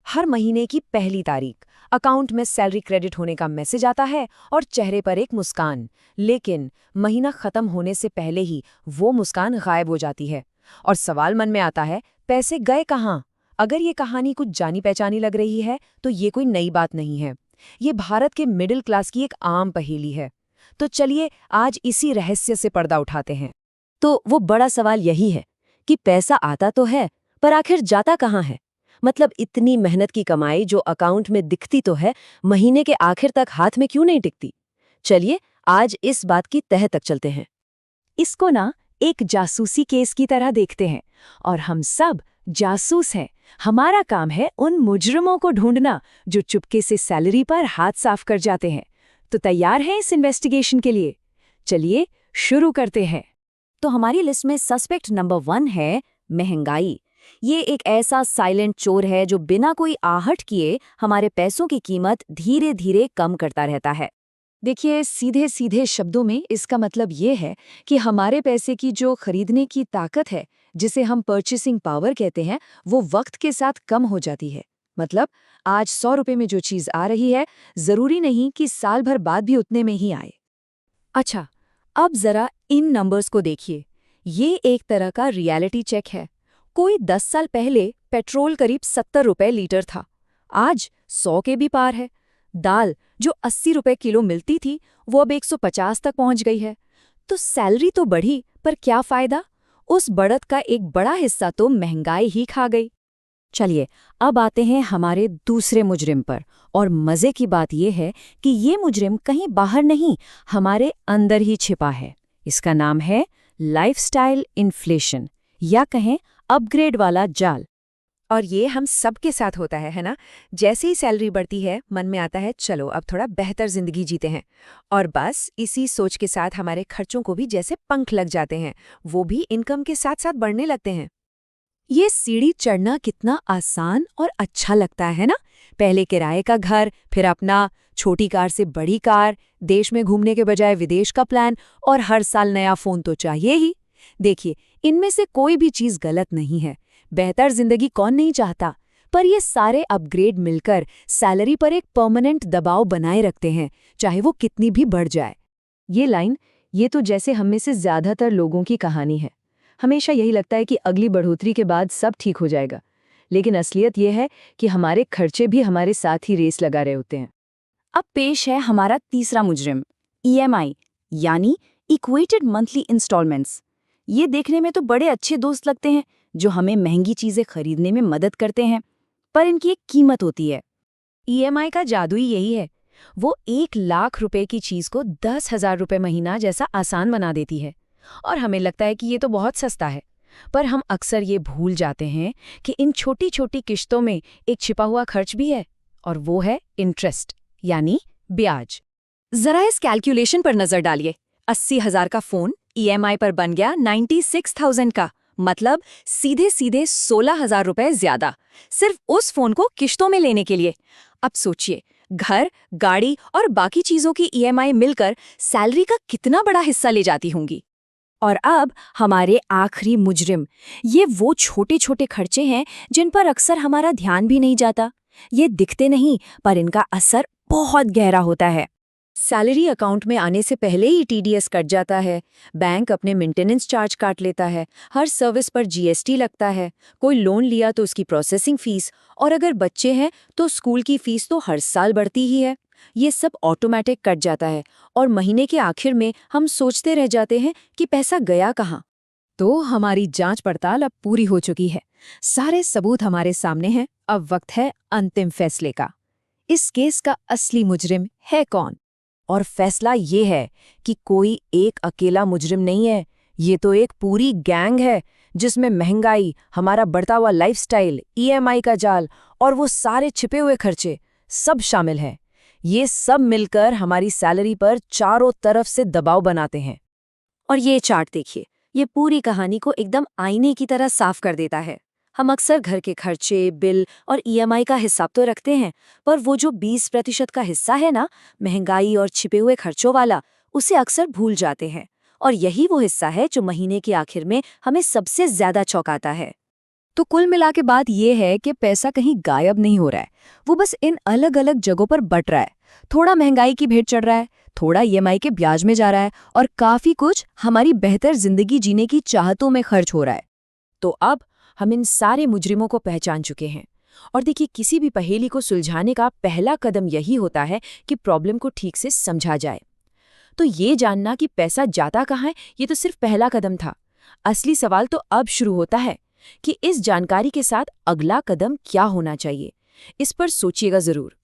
हर महीने की पहली तारीख अकाउंट में सैलरी क्रेडिट होने का मैसेज आता है और चेहरे पर एक मुस्कान। लेकिन महीना खत्म होने से पहले ही वो मुस्कान गायब हो जाती है और सवाल मन में आता है, पैसे गए कहाँ? अगर ये कहानी कुछ जानी पहचानी लग रही है तो ये कोई नई बात नहीं है। ये भारत के मिडिल क्लास की एक आम पहेली है। तो चलिए आज इसी रहस्य से पर्दा उठाते हैं। तो वो बड़ा सवाल यही है कि पैसा आता तो है, पर आखिर जाता कहाँ है? मतलब इतनी मेहनत की कमाई जो अकाउंट में दिखती तो है, महीने के आखिर तक हाथ में क्यों नहीं टिकती? चलिए आज इस बात की तह तक चलते हैं। इसको ना एक जासूसी केस की तरह देखते हैं और हम सब जासूस हैं। हमारा काम है उन मुजरिमों को ढूंढना जो चुपके से सैलरी पर हाथ साफ कर जाते हैं। तो तैयार हैं इस इन्वेस्टिगेशन के लिए? चलिए शुरू करते हैं। तो हमारी लिस्ट में सस्पेक्ट नंबर 1 है महंगाई। ये एक ऐसा साइलेंट चोर है जो बिना कोई आहट किए हमारे पैसों की कीमत धीरे धीरे कम करता रहता है। देखिए, सीधे सीधे शब्दों में इसका मतलब ये है कि हमारे पैसे की जो खरीदने की ताकत है, जिसे हम परचेसिंग पावर कहते हैं, वो वक्त के साथ कम हो जाती है। मतलब आज 100 रुपए में जो चीज़ आ रही है, ज़रूरी नहीं कि साल भर बाद भी उतने में ही आए। अच्छा, अब जरा इन नंबर्स को देखिए। ये एक तरह का रियलिटी चेक है। कोई 10 साल पहले पेट्रोल करीब 70 रुपए लीटर था, आज 100 के भी पार है। दाल जो 80 रुपए किलो मिलती थी वो अब 150 तक पहुंच गई है। तो सैलरी तो बढ़ी, पर क्या फायदा? उस बढ़त का एक बड़ा हिस्सा तो महंगाई ही खा गई। चलिए अब आते हैं हमारे दूसरे मुजरिम पर। और मजे की बात यह है कि ये मुजरिम कहीं बाहर नहीं, हमारे अंदर ही छिपा है। इसका नाम है लाइफस्टाइल इन्फ्लेशन, या कहें अपग्रेड वाला जाल। और ये हम सबके साथ होता है ना? जैसे ही सैलरी बढ़ती है मन में आता है चलो अब थोड़ा बेहतर जिंदगी जीते हैं, और बस इसी सोच के साथ हमारे खर्चों को भी जैसे पंख लग जाते हैं, वो भी इनकम के साथ साथ बढ़ने लगते हैं। ये सीढ़ी चढ़ना कितना आसान और अच्छा लगता है ना? पहले किराए का घर, फिर अपना, छोटी कार से बड़ी कार, देश में घूमने के बजाय विदेश का प्लान, और हर साल नया फोन तो चाहिए ही। देखिए, इनमें से कोई भी चीज गलत नहीं है। बेहतर जिंदगी कौन नहीं चाहता? पर ये सारे अपग्रेड मिलकर सैलरी पर एक परमानेंट दबाव बनाए रखते हैं, चाहे वो कितनी भी बढ़ जाए। ये तो जैसे हम में से ज्यादातर लोगों की कहानी है। हमेशा यही लगता है कि अगली बढ़ोतरी के बाद सब ठीक हो जाएगा, लेकिन असलियत यह है कि हमारे खर्चे भी हमारे साथ ही रेस लगा रहे होते हैं। अब पेश है हमारा तीसरा मुजरिम, EMI, यानी इक्वेटेड मंथली इंस्टॉलमेंट्स। ये देखने में तो बड़े अच्छे दोस्त लगते हैं जो हमें महंगी चीजें खरीदने में मदद करते हैं, पर इनकी एक कीमत होती है। EMI का जादू ही यही है। वो 1 लाख रुपए की चीज को 10,000 रुपए महीना जैसा आसान बना देती है, और हमें लगता है कि ये तो बहुत सस्ता है। पर हम अक्सर ये भूल जाते हैं कि इन छोटी छोटी किश्तों में एक छिपा हुआ खर्च भी है, और वो है इंटरेस्ट, यानी ब्याज। जरा इस कैलकुलेशन पर नजर डालिए। 80,000 का फोन EMI पर बन गया 96,000 का, मतलब सीधे सीधे 16,000 रुपए ज्यादा, सिर्फ उस फोन को किश्तों में लेने के लिए। अब सोचिए, घर, गाड़ी और बाकी चीजों की EMI मिलकर सैलरी का कितना बड़ा हिस्सा ले जाती होंगी। और अब हमारे आखिरी मुजरिम, ये वो छोटे छोटे खर्चे हैं जिन पर अक्सर हमारा ध्यान भी नहीं जाता। ये दिखते नहीं, पर इनका असर बहुत गहरा होता है। सैलरी अकाउंट में आने से पहले ही TDS कट जाता है, बैंक अपने मेंटेनेंस चार्ज काट लेता है, हर सर्विस पर GST लगता है, कोई लोन लिया तो उसकी प्रोसेसिंग फीस, और अगर बच्चे हैं तो स्कूल की फीस तो हर साल बढ़ती ही है। ये सब ऑटोमेटिक कट जाता है, और महीने के आखिर में हम सोचते रह जाते हैं कि पैसा गया कहाँ। तो हमारी जांच पड़ताल अब पूरी हो चुकी है, सारे सबूत हमारे सामने हैं। अब वक्त है अंतिम फैसले का। इस केस का असली मुजरिम है कौन? और फैसला ये है कि कोई एक अकेला मुजरिम नहीं है, ये तो एक पूरी गैंग है जिसमें महंगाई, हमारा बढ़ता हुआ लाइफस्टाइल, EMI का जाल और वो सारे छिपे हुए खर्चे सब शामिल हैं। ये सब मिलकर हमारी सैलरी पर चारों तरफ से दबाव बनाते हैं। और ये चार्ट देखिए, ये पूरी कहानी को एकदम आईने की तरह साफ कर देता है। हम अक्सर घर के खर्चे, बिल और EMI का हिसाब तो रखते हैं, पर वो जो 20% का हिस्सा है ना, महंगाई और छिपे हुए खर्चों वाला, उसे अक्सर भूल जाते हैं। और यही वो हिस्सा है जो महीने के आखिर में हमें सबसे ज्यादा चौंकाता है। तो कुल मिला के बात ये है कि पैसा कहीं गायब नहीं हो रहा है, वो बस इन अलग अलग जगहों पर बट रहा है। थोड़ा महंगाई की भेंट चढ़ रहा है, थोड़ा ईएमआई के ब्याज में जा रहा है, और काफी कुछ हमारी बेहतर जिंदगी जीने की चाहतों में खर्च हो रहा है। तो अब हम इन सारे मुजरिमों को पहचान चुके हैं। और देखिए, किसी भी पहेली को सुलझाने का पहला कदम यही होता है कि प्रॉब्लम को ठीक से समझा जाए। तो ये जानना कि पैसा जाता कहाँ है, ये तो सिर्फ पहला कदम था। असली सवाल तो अब शुरू होता है कि इस जानकारी के साथ अगला कदम क्या होना चाहिए। इस पर सोचिएगा जरूर।